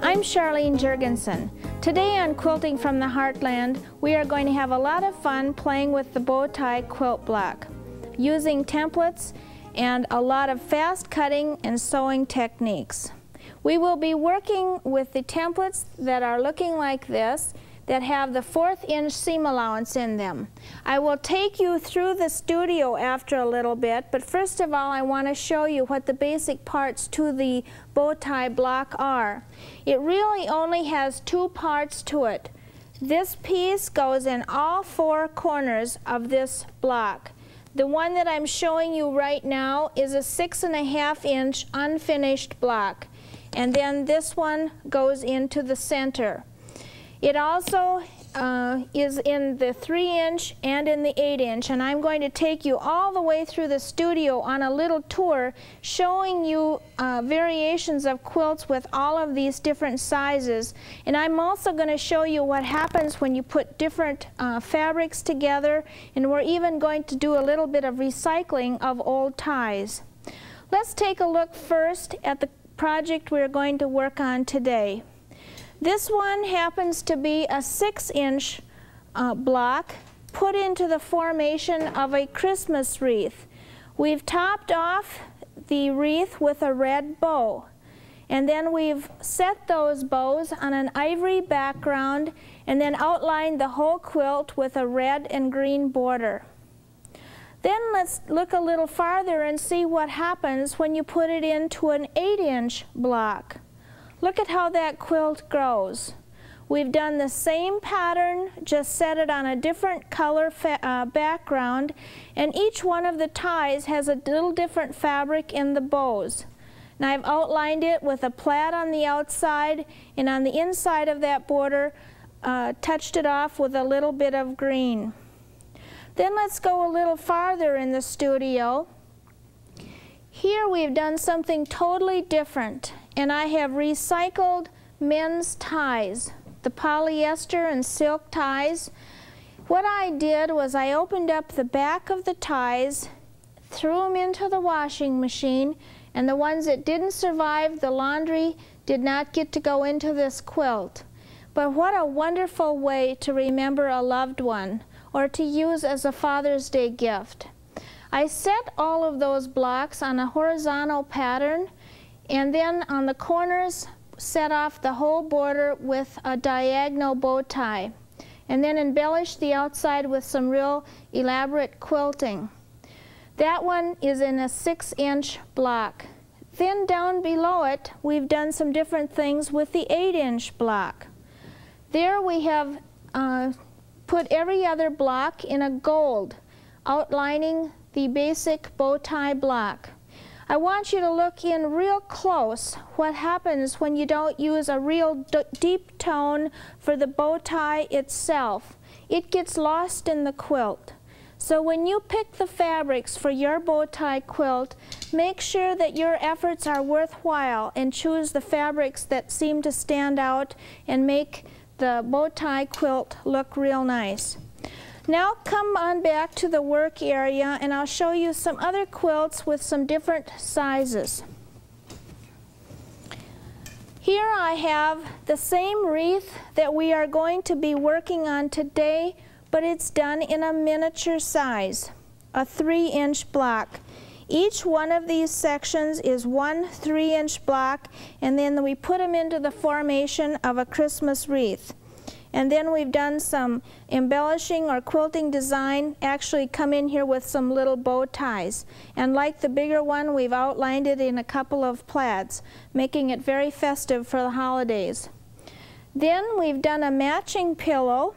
I'm Charlene Jurgensen. Today on Quilting from the Heartland, we are going to have a lot of fun playing with the bow tie quilt block, using templates and a lot of fast cutting and sewing techniques. We will be working with the templates that are looking like this, that have the 1/4 inch seam allowance in them. I will take you through the studio after a little bit, but first of all I want to show you what the basic parts to the bow tie block are. It really only has 2 parts to it. This piece goes in all 4 corners of this block. The one that I'm showing you right now is a 6.5 inch unfinished block, and then this one goes into the center. It also is in the 3 inch and in the 8 inch, and I'm going to take you all the way through the studio on a little tour showing you variations of quilts with all of these different sizes. And I'm also going to show you what happens when you put different fabrics together, and we're even going to do a little bit of recycling of old ties. Let's take a look first at the project we're going to work on today. This one happens to be a 6 inch block put into the formation of a Christmas wreath. We've topped off the wreath with a red bow, and then we've set those bows on an ivory background and then outlined the whole quilt with a red and green border. Then let's look a little farther and see what happens when you put it into an 8 inch block. Look at how that quilt grows. We've done the same pattern, just set it on a different color background, and each one of the ties has a little different fabric in the bows. Now I've outlined it with a plaid on the outside, and on the inside of that border touched it off with a little bit of green. Then let's go a little farther in the studio. Here we've done something totally different, and I have recycled men's ties, the polyester and silk ties. What I did was I opened up the back of the ties, threw them into the washing machine, and the ones that didn't survive the laundry did not get to go into this quilt. But what a wonderful way to remember a loved one, or to use as a Father's Day gift. I set all of those blocks on a horizontal pattern, and then on the corners set off the whole border with a diagonal bow tie, and then embellished the outside with some real elaborate quilting. That one is in a 6 inch block. Then down below it we've done some different things with the 8 inch block. There we have put every other block in a gold, outlining the basic bow tie block. I want you to look in real close what happens when you don't use a real deep tone for the bow tie itself. It gets lost in the quilt. So when you pick the fabrics for your bow tie quilt, make sure that your efforts are worthwhile and choose the fabrics that seem to stand out and make the bow tie quilt look real nice. Now come on back to the work area, and I'll show you some other quilts with some different sizes. Here I have the same wreath that we are going to be working on today, but it's done in a miniature size, a 3 inch block. Each one of these sections is one 3 inch block, and then we put them into the formation of a Christmas wreath. And then we've done some embellishing or quilting design, actually come in here with some little bow ties. And like the bigger one, we've outlined it in a couple of plaids, making it very festive for the holidays. Then we've done a matching pillow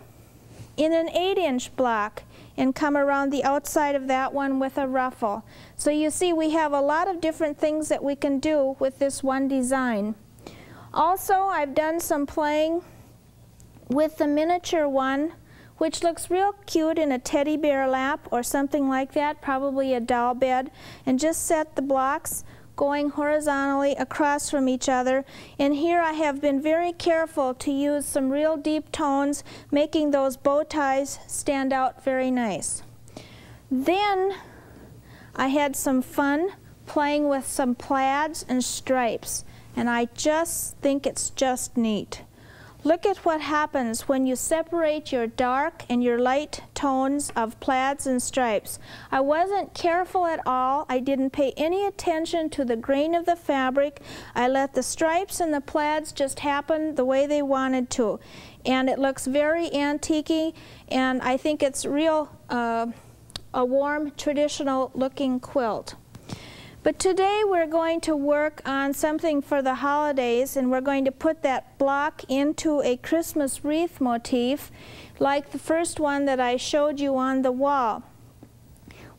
in an 8 inch block and come around the outside of that one with a ruffle. So you see we have a lot of different things that we can do with this one design. Also, I've done some playing with the miniature one, which looks real cute in a teddy bear lap or something like that, probably a doll bed, and just set the blocks going horizontally across from each other. And here I have been very careful to use some real deep tones, making those bow ties stand out very nice. Then I had some fun playing with some plaids and stripes, and I just think it's just neat. Look at what happens when you separate your dark and your light tones of plaids and stripes. I wasn't careful at all. I didn't pay any attention to the grain of the fabric. I let the stripes and the plaids just happen the way they wanted to. And it looks very antique-y, and I think it's real a warm, traditional looking quilt. But today we're going to work on something for the holidays, and we're going to put that block into a Christmas wreath motif like the first one that I showed you on the wall,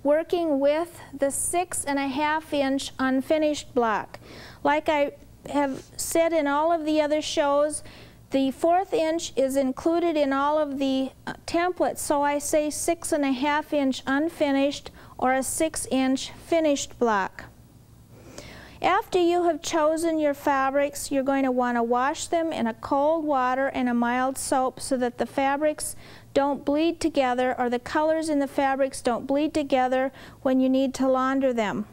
working with the 6.5-inch unfinished block. Like I have said in all of the other shows, the 1/4 inch is included in all of the templates, so I say 6.5-inch unfinished or a 6-inch finished block. After you have chosen your fabrics, you're going to want to wash them in a cold water and a mild soap so that the fabrics don't bleed together, or the colors in the fabrics don't bleed together when you need to launder them.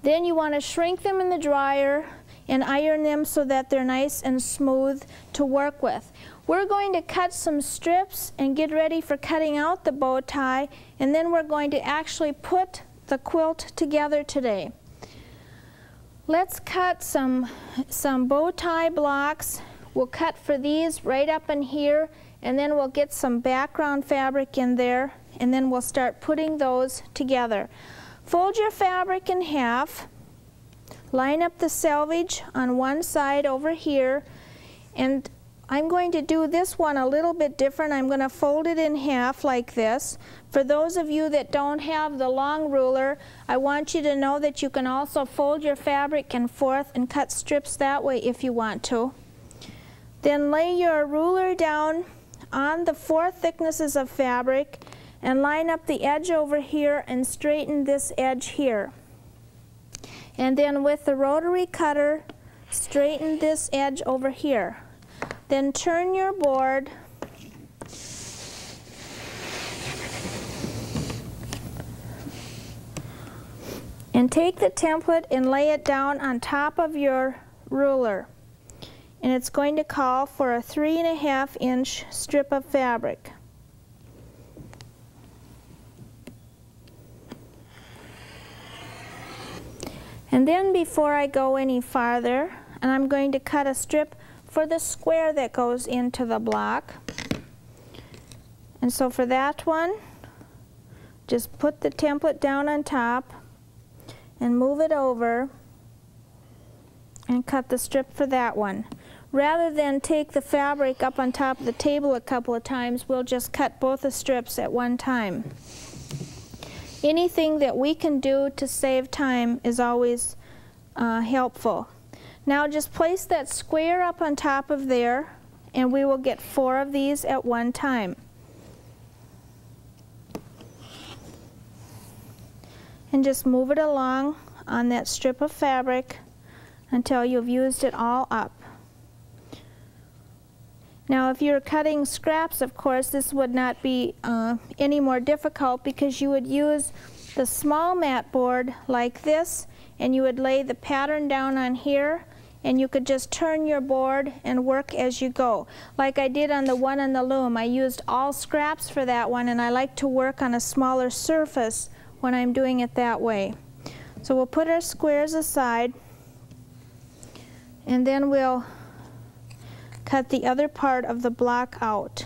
Then you want to shrink them in the dryer and iron them so that they're nice and smooth to work with. We're going to cut some strips and get ready for cutting out the bow tie, and then we're going to actually put the quilt together today. Let's cut some bow tie blocks. We'll cut for these right up in here, and then we'll get some background fabric in there, and then we'll start putting those together. Fold your fabric in half. Line up the selvage on one side over here, and I'm going to do this one a little bit different. I'm going to fold it in half like this. For those of you that don't have the long ruler, I want you to know that you can also fold your fabric in fourth and cut strips that way if you want to. Then lay your ruler down on the 4 thicknesses of fabric and line up the edge over here and straighten this edge here. And then with the rotary cutter, straighten this edge over here. Then turn your board and take the template and lay it down on top of your ruler. And it's going to call for a 3.5-inch strip of fabric. And then before I go any farther, and I'm going to cut a strip for the square that goes into the block. And so for that one, just put the template down on top and move it over and cut the strip for that one. Rather than take the fabric up on top of the table a couple of times, we'll just cut both the strips at one time. Anything that we can do to save time is always helpful. Now just place that square up on top of there, and we will get 4 of these at one time. And just move it along on that strip of fabric until you've used it all up. Now if you're cutting scraps, of course, this would not be any more difficult, because you would use the small mat board like this, and you would lay the pattern down on here, and you could just turn your board and work as you go. Like I did on the one on the loom, I used all scraps for that one, and I like to work on a smaller surface when I'm doing it that way. So we'll put our squares aside, and then we'll cut the other part of the block out.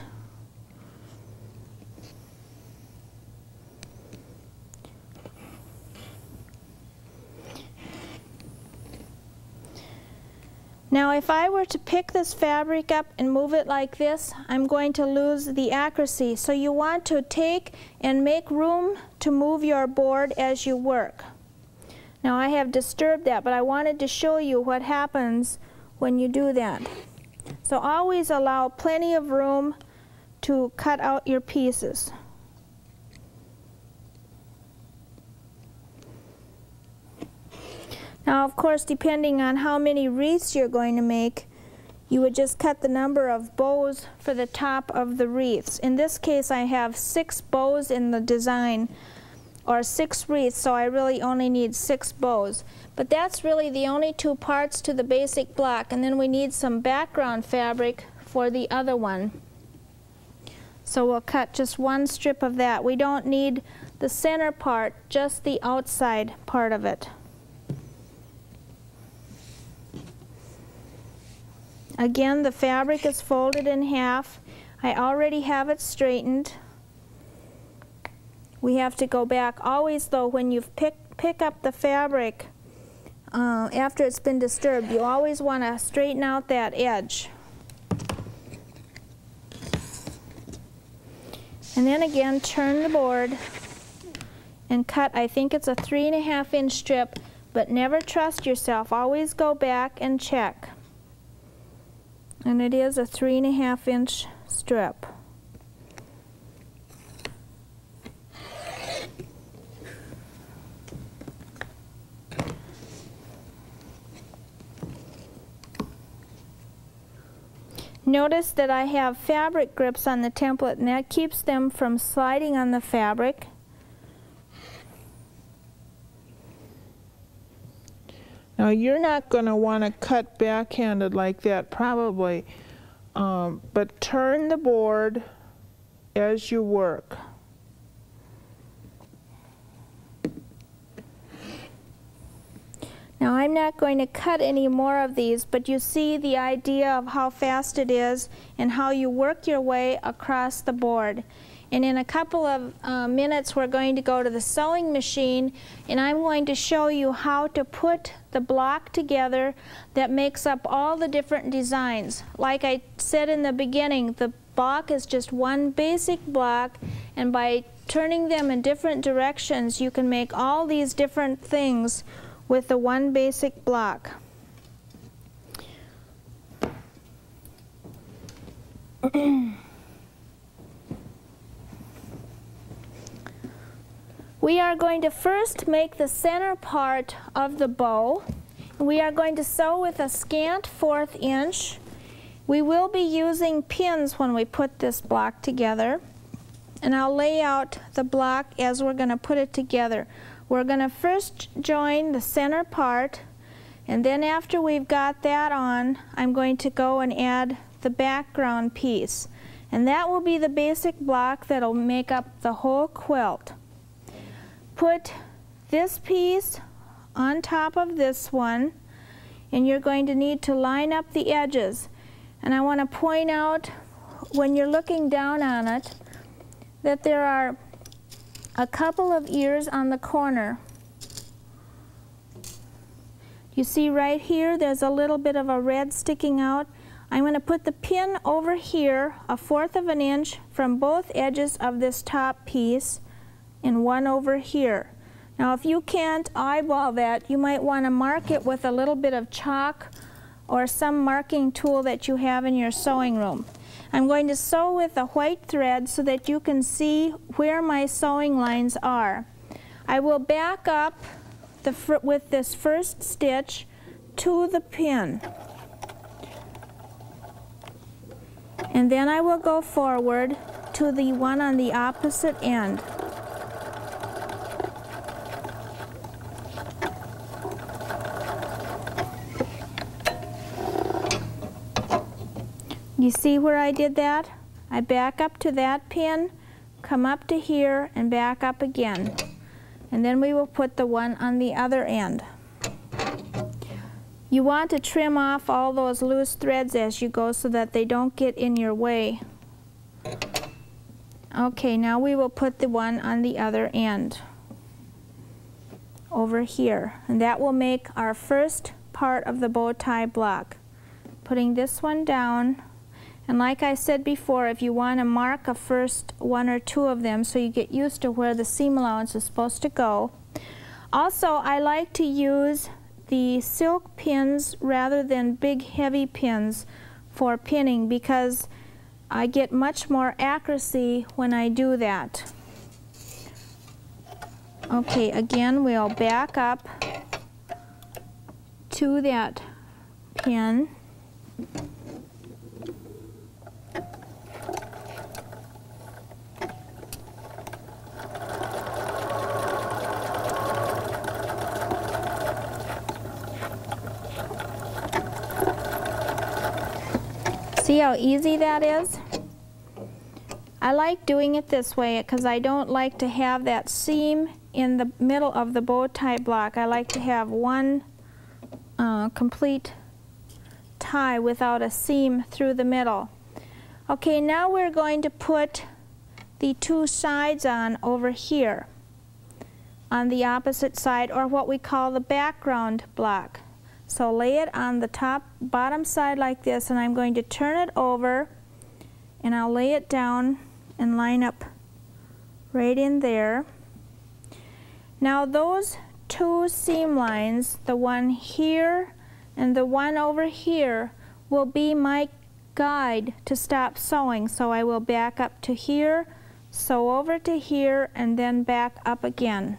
Now if I were to pick this fabric up and move it like this, I'm going to lose the accuracy. So you want to take and make room to move your board as you work. Now I have disturbed that, but I wanted to show you what happens when you do that. So always allow plenty of room to cut out your pieces. Now, of course, depending on how many wreaths you're going to make, you would just cut the number of bows for the top of the wreaths. In this case, I have 6 bows in the design. or 6 wreaths, so I really only need 6 bows. But that's really the only 2 parts to the basic block, and then we need some background fabric for the other one. So we'll cut just 1 strip of that. We don't need the center part, just the outside part of it. Again, the fabric is folded in half. I already have it straightened. We have to go back always, though, when you pick up the fabric after it's been disturbed, you always want to straighten out that edge. And then again, turn the board and cut, I think it's a 3.5 inch strip, but never trust yourself. Always go back and check. And it is a 3.5 inch strip. Notice that I have fabric grips on the template, and that keeps them from sliding on the fabric. Now you're not going to want to cut backhanded like that probably, but turn the board as you work. Now I'm not going to cut any more of these, but you see the idea of how fast it is and how you work your way across the board. And in a couple of minutes we're going to go to the sewing machine, and I'm going to show you how to put the block together that makes up all the different designs. Like I said in the beginning, the block is just one basic block, and by turning them in different directions you can make all these different things with the one basic block. We are going to first make the center part of the bow. We are going to sew with a scant 1/4 inch. We will be using pins when we put this block together, and I'll lay out the block as we're going to put it together. We're going to first join the center part, and then after we've got that on, I'm going to go and add the background piece. And that will be the basic block that will make up the whole quilt. Put this piece on top of this one, and you're going to need to line up the edges. And I want to point out, when you're looking down on it, that there are a couple of ears on the corner. You see right here there's a little bit of a red sticking out. I'm going to put the pin over here, a 1/4 inch from both edges of this top piece, and one over here. Now if you can't eyeball that, you might want to mark it with a little bit of chalk or some marking tool that you have in your sewing room. I'm going to sew with a white thread so that you can see where my sewing lines are. I will back up with this first stitch to the pin, and then I will go forward to the one on the opposite end. You see where I did that? I back up to that pin, come up to here, and back up again. And then we will put the one on the other end. You want to trim off all those loose threads as you go so that they don't get in your way. Okay, now we will put the one on the other end over here, and that will make our first part of the bow tie block. Putting this one down. And like I said before, if you want to mark a first 1 or 2 of them so you get used to where the seam allowance is supposed to go. Also, I like to use the silk pins rather than big heavy pins for pinning because I get much more accuracy when I do that. Okay, again we'll back up to that pin. See how easy that is? I like doing it this way because I don't like to have that seam in the middle of the bow tie block. I like to have one complete tie without a seam through the middle. Okay, now we're going to put the two sides on over here on the opposite side, or what we call the background block. So lay it on the bottom side like this, and I'm going to turn it over and I'll lay it down and line up right in there. Now those two seam lines, the one here and the one over here, will be my guide to stop sewing. So I will back up to here, sew over to here, and then back up again.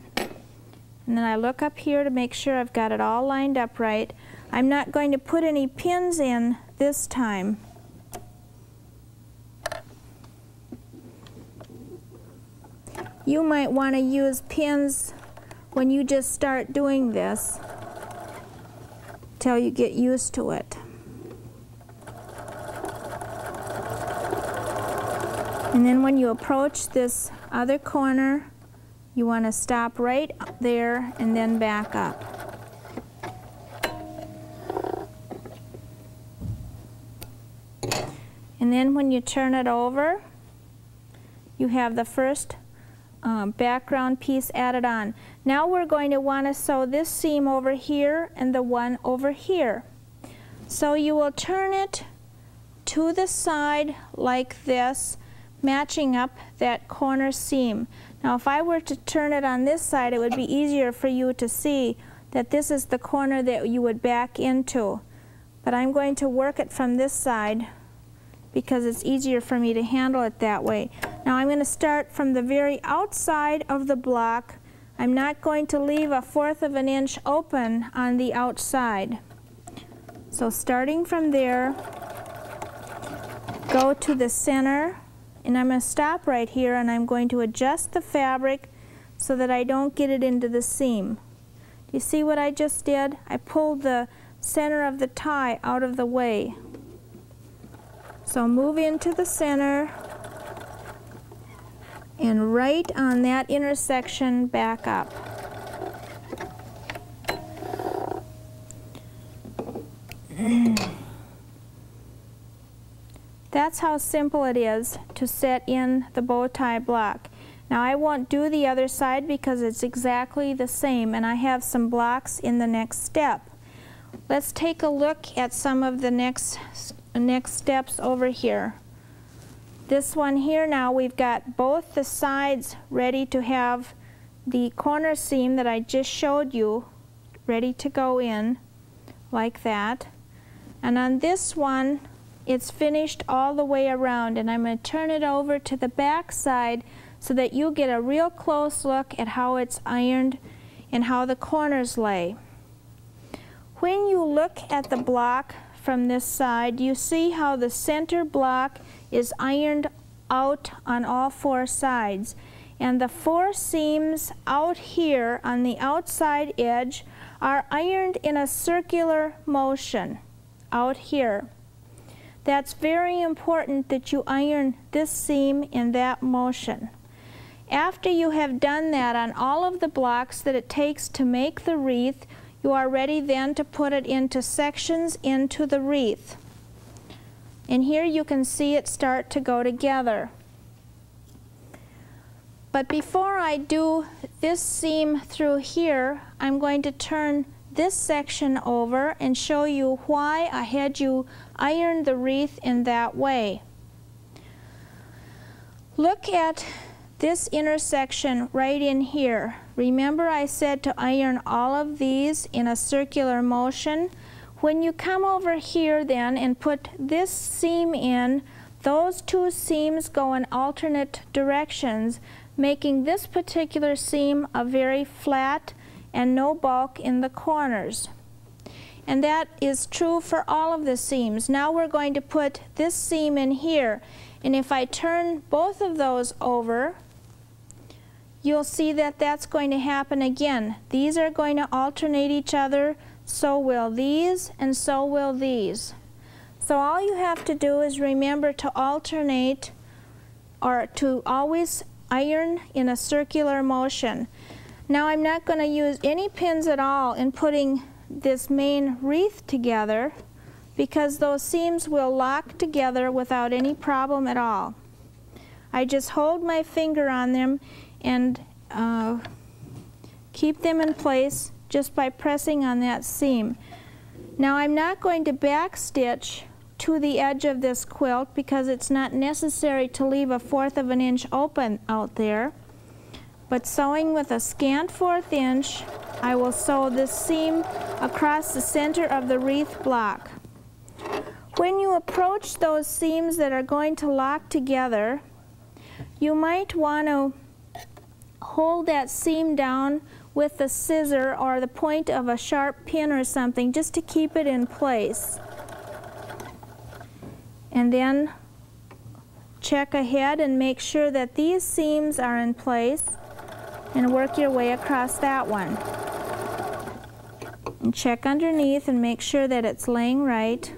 And then I look up here to make sure I've got it all lined up right. I'm not going to put any pins in this time. You might want to use pins when you just start doing this till you get used to it. And then when you approach this other corner, you want to stop right there and then back up. And then when you turn it over, you have the first background piece added on. Now we're going to want to sew this seam over here and the one over here. So you will turn it to the side like this, matching up that corner seam. Now if I were to turn it on this side, it would be easier for you to see that this is the corner that you would back into. But I'm going to work it from this side because it's easier for me to handle it that way. Now I'm going to start from the very outside of the block. I'm not going to leave 1/4 of an inch open on the outside. So starting from there, go to the center, and I'm going to stop right here, and I'm going to adjust the fabric so that I don't get it into the seam. Do you see what I just did? I pulled the center of the tie out of the way. So move into the center, and right on that intersection, back up. That's how simple it is to set in the bow tie block. Now I won't do the other side because it's exactly the same, and I have some blocks in the next step. Let's take a look at some of the next steps over here. This one here, now we've got both the sides ready to have the corner seam that I just showed you ready to go in like that. And on this one, it's finished all the way around, and I'm going to turn it over to the back side so that you get a real close look at how it's ironed and how the corners lay. When you look at the block from this side, you see how the center block is ironed out on all 4 sides, and the 4 seams out here on the outside edge are ironed in a circular motion out here. That's very important that you iron this seam in that motion. After you have done that on all of the blocks that it takes to make the wreath, you are ready then to put it into sections into the wreath. And here you can see it start to go together. But before I do this seam through here, I'm going to turn this section over and show you why I had you iron the wreath in that way. Look at this intersection right in here. Remember I said to iron all of these in a circular motion? When you come over here then and put this seam in, those 2 seams go in alternate directions, making this particular seam a very flat and no bulk in the corners. And that is true for all of the seams. Now we're going to put this seam in here, and if I turn both of those over, you'll see that that's going to happen again. These are going to alternate each other, so will these, and so will these. So all you have to do is remember to alternate or to always iron in a circular motion. Now I'm not going to use any pins at all in putting this main wreath together because those seams will lock together without any problem at all. I just hold my finger on them and keep them in place just by pressing on that seam. Now I'm not going to back stitch to the edge of this quilt because it's not necessary to leave a 1/4 of an inch open out there. But sewing with a scant 1/4 inch, I will sew this seam across the center of the wreath block. When you approach those seams that are going to lock together, you might want to hold that seam down with the scissor or the point of a sharp pin or something just to keep it in place. And then check ahead and make sure that these seams are in place and work your way across that one. And check underneath and make sure that it's laying right.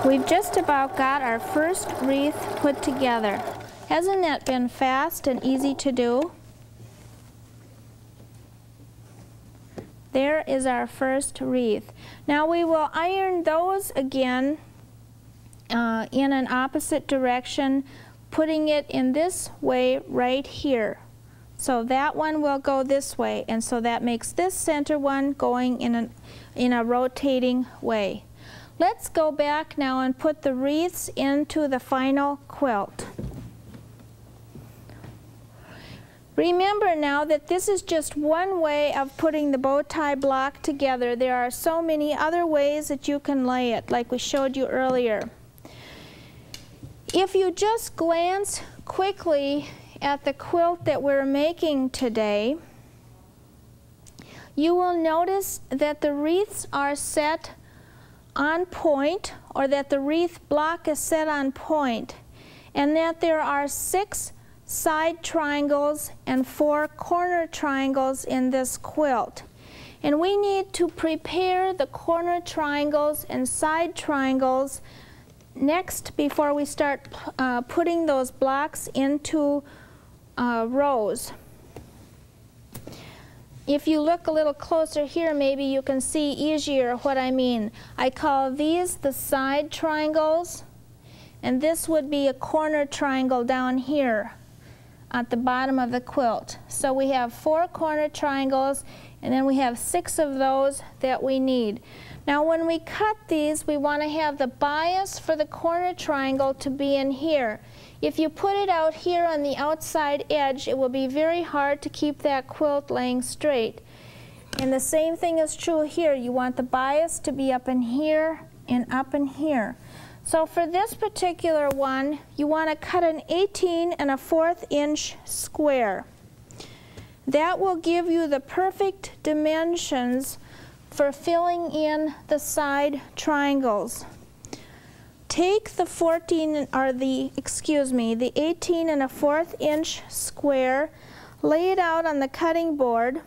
We've just about got our first wreath put together. Hasn't that been fast and easy to do? There is our first wreath. Now we will iron those again in an opposite direction, putting it in this way right here. So that one will go this way, and so that makes this center one going in a rotating way. Let's go back now and put the wreaths into the final quilt. Remember now that this is just one way of putting the bow tie block together. There are so many other ways that you can lay it, like we showed you earlier. If you just glance quickly at the quilt that we're making today, you will notice that the wreaths are set on point, or that the wreath block is set on point, and that there are 6 side triangles and 4 corner triangles in this quilt. And we need to prepare the corner triangles and side triangles next before we start putting those blocks into rows. If you look a little closer here, maybe you can see easier what I mean. I call these the side triangles, and this would be a corner triangle down here at the bottom of the quilt. So we have 4 corner triangles, and then we have 6 of those that we need. Now when we cut these, we want to have the bias for the corner triangle to be in here. If you put it out here on the outside edge, it will be very hard to keep that quilt laying straight. And the same thing is true here. You want the bias to be up in here and up in here. So for this particular one, you want to cut an 18 1/4 inch square. That will give you the perfect dimensions for filling in the side triangles. Take the 18 1/4 inch square, lay it out on the cutting board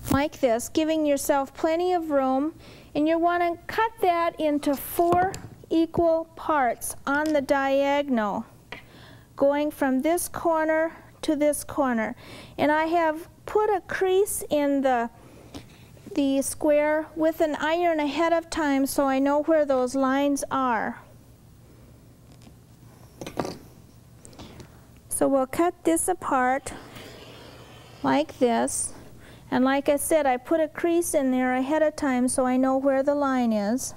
like this, giving yourself plenty of room, and you want to cut that into 4 equal parts on the diagonal, going from this corner to this corner. And I have put a crease in the square with an iron ahead of time so I know where those lines are. So we'll cut this apart like this, and like I said, I put a crease in there ahead of time so I know where the line is.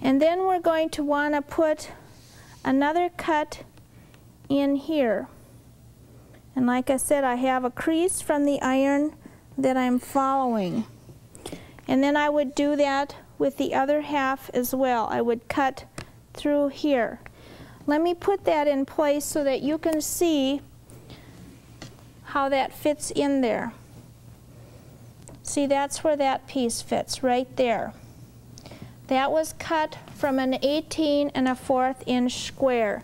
And then we're going to want to put another cut in here. And like I said, I have a crease from the iron that I'm following. And then I would do that with the other half as well. I would cut through here. Let me put that in place so that you can see how that fits in there. See, that's where that piece fits, right there. That was cut from an 18 1/4 inch square.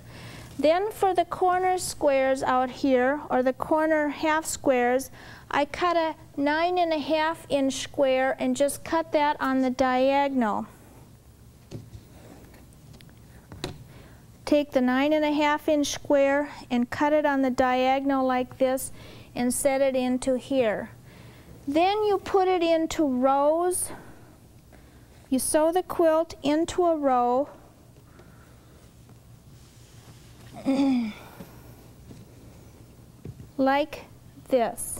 Then for the corner squares out here, or the corner half squares, I cut a 9 1/2 inch square and just cut that on the diagonal. Take the 9 1/2 inch square and cut it on the diagonal like this and set it into here. Then you put it into rows. You sew the quilt into a row. Like this.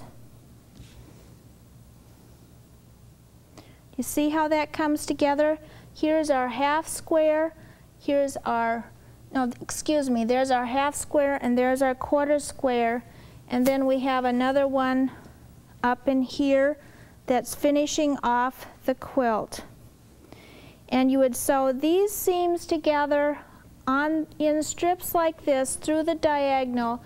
You see how that comes together? Here's our half square, here's our, no, excuse me, there's our half square and there's our quarter square, and then we have another one up in here that's finishing off the quilt. And you would sew these seams together in strips like this through the diagonal,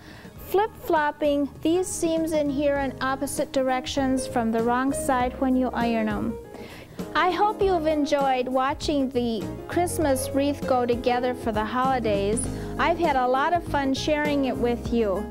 flip-flopping these seams in here in opposite directions from the wrong side when you iron them. I hope you've enjoyed watching the Christmas wreath go together for the holidays. I've had a lot of fun sharing it with you.